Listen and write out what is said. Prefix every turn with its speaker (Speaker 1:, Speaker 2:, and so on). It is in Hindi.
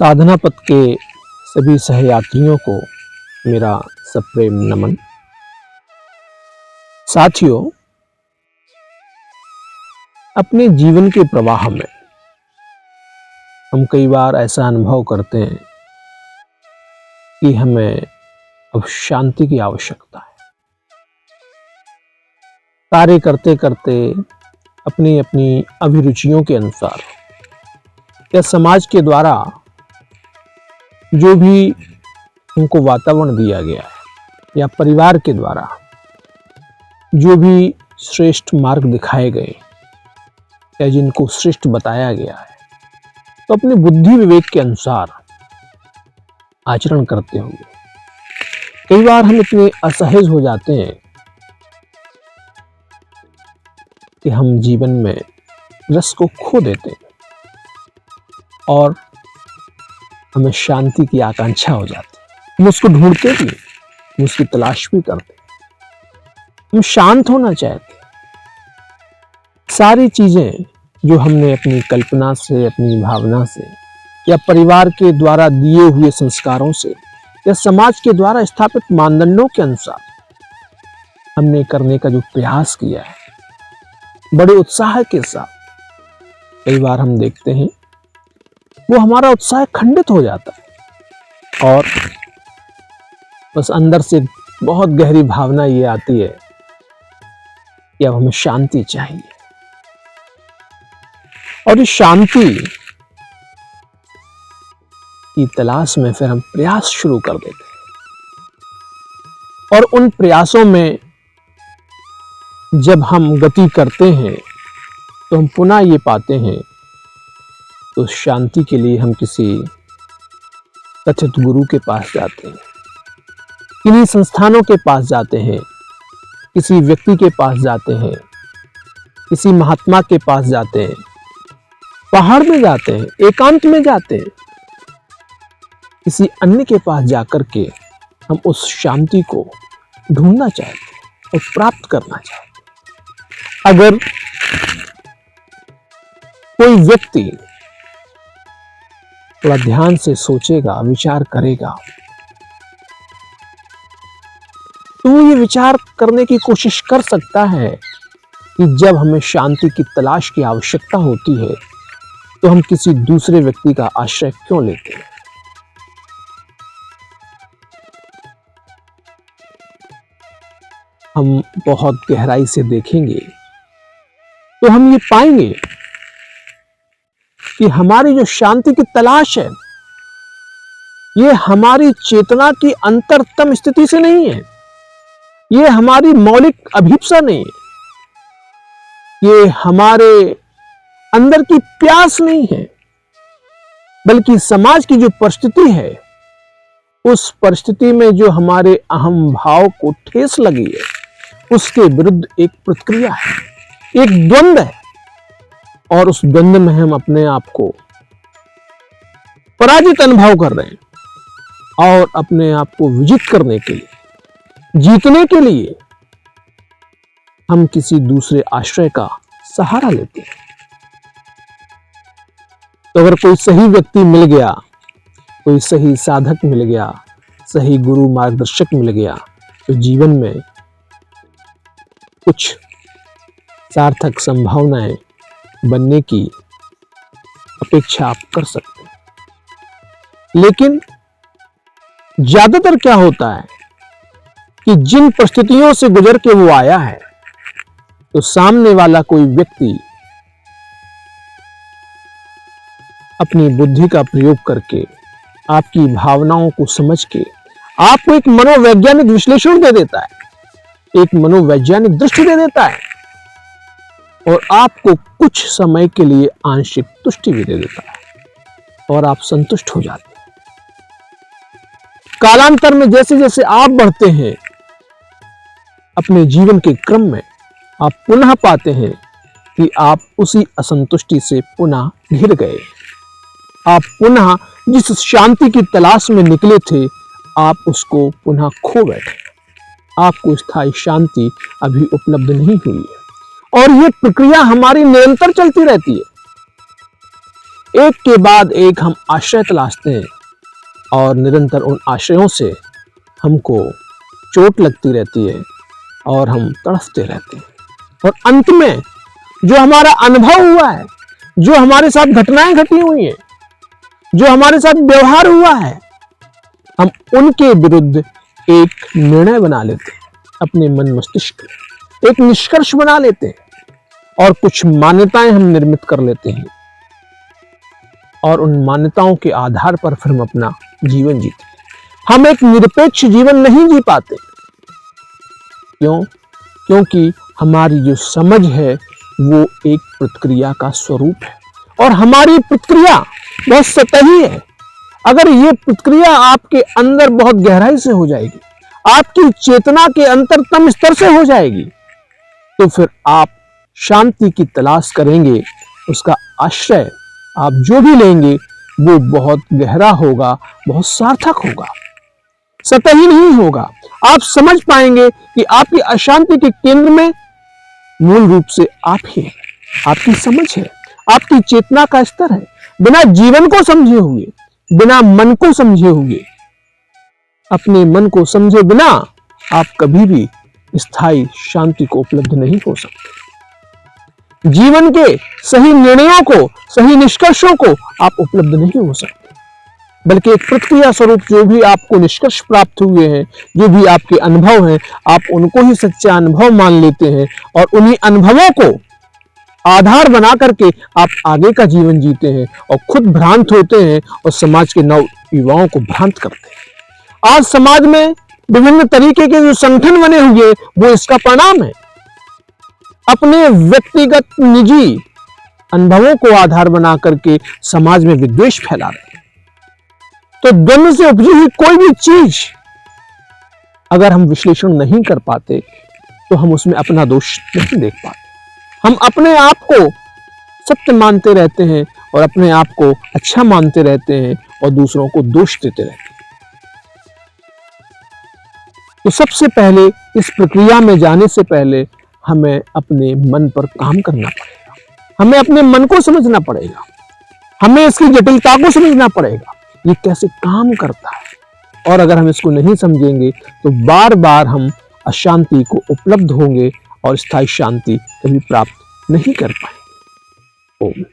Speaker 1: साधना पथ के सभी सहयात्रियों को मेरा सप्रेम नमन। साथियों, अपने जीवन के प्रवाह में हम कई बार ऐसा अनुभव करते हैं कि हमें अब शांति की आवश्यकता है। कार्य करते करते अपनी अपनी अभिरुचियों के अनुसार या समाज के द्वारा जो भी हमको वातावरण दिया गया है या परिवार के द्वारा जो भी श्रेष्ठ मार्ग दिखाए गए या जिनको श्रेष्ठ बताया गया है, तो अपनी बुद्धि विवेक के अनुसार आचरण करते हुए कई बार हम इतने असहज हो जाते हैं कि हम जीवन में रस को खो देते हैं और हमें शांति की आकांक्षा हो जाती है। हम उसको ढूंढते भी, हम उसकी तलाश भी करते, हम शांत होना चाहते। सारी चीजें जो हमने अपनी कल्पना से, अपनी भावना से या परिवार के द्वारा दिए हुए संस्कारों से या समाज के द्वारा स्थापित मानदंडों के अनुसार हमने करने का जो प्रयास किया है, बड़े उत्साह के साथ कई बार हम देखते हैं वो हमारा उत्साह खंडित हो जाता है और बस अंदर से बहुत गहरी भावना ये आती है कि अब हमें शांति चाहिए। और इस शांति की तलाश में फिर हम प्रयास शुरू कर देते हैं और उन प्रयासों में जब हम गति करते हैं तो हम पुनः ये पाते हैं तो शांति के लिए हम किसी कथित गुरु के पास जाते हैं, किन्हीं संस्थानों के पास जाते हैं, किसी व्यक्ति के पास जाते हैं, किसी महात्मा के पास जाते हैं, पहाड़ में जाते हैं, एकांत में जाते हैं, किसी अन्य के पास जाकर के हम उस शांति को ढूंढना चाहते हैं और प्राप्त करना चाहते हैं। अगर कोई व्यक्ति थोड़ा ध्यान से सोचेगा, विचार करेगा, तो वो ये विचार करने की कोशिश कर सकता है कि जब हमें शांति की तलाश की आवश्यकता होती है तो हम किसी दूसरे व्यक्ति का आश्रय क्यों लेते हैं। हम बहुत गहराई से देखेंगे तो हम ये पाएंगे कि हमारी जो शांति की तलाश है ये हमारी चेतना की अंतरतम स्थिति से नहीं है, ये हमारी मौलिक अभिप्सा नहीं है, ये हमारे अंदर की प्यास नहीं है, बल्कि समाज की जो परिस्थिति है उस परिस्थिति में जो हमारे अहम भाव को ठेस लगी है उसके विरुद्ध एक प्रतिक्रिया है, एक द्वंद्व है। और उस द्वंद्व में हम अपने आप को पराजित अनुभव कर रहे हैं और अपने आप को विजित करने के लिए, जीतने के लिए हम किसी दूसरे आश्रय का सहारा लेते हैं। तो अगर कोई सही व्यक्ति मिल गया, कोई सही साधक मिल गया, सही गुरु मार्गदर्शक मिल गया, तो जीवन में कुछ सार्थक संभावनाएं बनने की अपेक्षा आप कर सकते हैं। लेकिन ज्यादातर क्या होता है कि जिन परिस्थितियों से गुजर के वो आया है तो सामने वाला कोई व्यक्ति अपनी बुद्धि का प्रयोग करके आपकी भावनाओं को समझ के आपको एक मनोवैज्ञानिक विश्लेषण दे देता है, एक मनोवैज्ञानिक दृष्टि दे देता है और आपको कुछ समय के लिए आंशिक तुष्टि भी दे देता है और आप संतुष्ट हो जाते हैं। कालांतर में जैसे जैसे आप बढ़ते हैं अपने जीवन के क्रम में आप पुनः पाते हैं कि आप उसी असंतुष्टि से पुनः घिर गए। आप पुनः जिस शांति की तलाश में निकले थे आप उसको पुनः खो बैठे। आपको स्थायी शांति अभी उपलब्ध नहीं हुई है और ये प्रक्रिया हमारी निरंतर चलती रहती है। एक के बाद एक हम आश्रय तलाशते हैं और निरंतर उन आश्रयों से हमको चोट लगती रहती है और हम तड़फते रहते हैं। और अंत में जो हमारा अनुभव हुआ है, जो हमारे साथ घटनाएं घटी हुई हैं, जो हमारे साथ व्यवहार हुआ है, हम उनके विरुद्ध एक निर्णय बना लेते हैं, अपने मन मस्तिष्क में एक निष्कर्ष बना लेते हैं और कुछ मान्यताएं हम निर्मित कर लेते हैं और उन मान्यताओं के आधार पर फिर हम अपना जीवन जीते हैं। हम एक निरपेक्ष जीवन नहीं जी पाते। क्यों? क्योंकि हमारी जो समझ है वो एक प्रतिक्रिया का स्वरूप है और हमारी प्रतिक्रिया बहुत सतही है। अगर ये प्रतिक्रिया आपके अंदर बहुत गहराई से हो जाएगी, आपकी चेतना के अंतरतम स्तर से हो जाएगी, तो फिर आप शांति की तलाश करेंगे। उसका आश्रय आप जो भी लेंगे वो बहुत गहरा होगा, बहुत सार्थक होगा, सतही नहीं होगा। आप समझ पाएंगे कि आपकी अशांति के केंद्र में मूल रूप से आप ही हैं, आपकी समझ है, आपकी चेतना का स्तर है। बिना जीवन को समझे हुए, बिना मन को समझे हुए, अपने मन को समझे बिना आप कभी भी स्थायी शांति को उपलब्ध नहीं हो सकते। जीवन के सही निर्णयों को, सही निष्कर्षों को आप उपलब्ध नहीं हो सकते, बल्कि एक प्रतिक्रिया स्वरूप जो भी आपको निष्कर्ष प्राप्त हुए हैं, जो भी आपके अनुभव हैं, आप उनको ही सच्चा अनुभव मान लेते हैं और उन्हीं अनुभवों को आधार बना करके आप आगे का जीवन जीते हैं और खुद भ्रांत होते हैं और समाज के नव युवाओं को भ्रांत करते हैं। आज समाज में विभिन्न तरीके के जो संगठन बने हुए वो इसका परिणाम है। अपने व्यक्तिगत निजी अनुभवों को आधार बना करके समाज में विद्वेष फैला रहे हैं। तो द्वंद्व से उपजी हुई कोई भी चीज अगर हम विश्लेषण नहीं कर पाते तो हम उसमें अपना दोष नहीं देख पाते। हम अपने आप को सत्य मानते रहते हैं और अपने आप को अच्छा मानते रहते हैं और दूसरों को दोष देते रहते हैं। तो सबसे पहले इस प्रक्रिया में जाने से पहले हमें अपने मन पर काम करना पड़ेगा, हमें अपने मन को समझना पड़ेगा, हमें इसकी जटिलता को समझना पड़ेगा, ये कैसे काम करता है। और अगर हम इसको नहीं समझेंगे तो बार बार हम अशांति को उपलब्ध होंगे और स्थायी शांति कभी प्राप्त नहीं कर पाएंगे। ओम।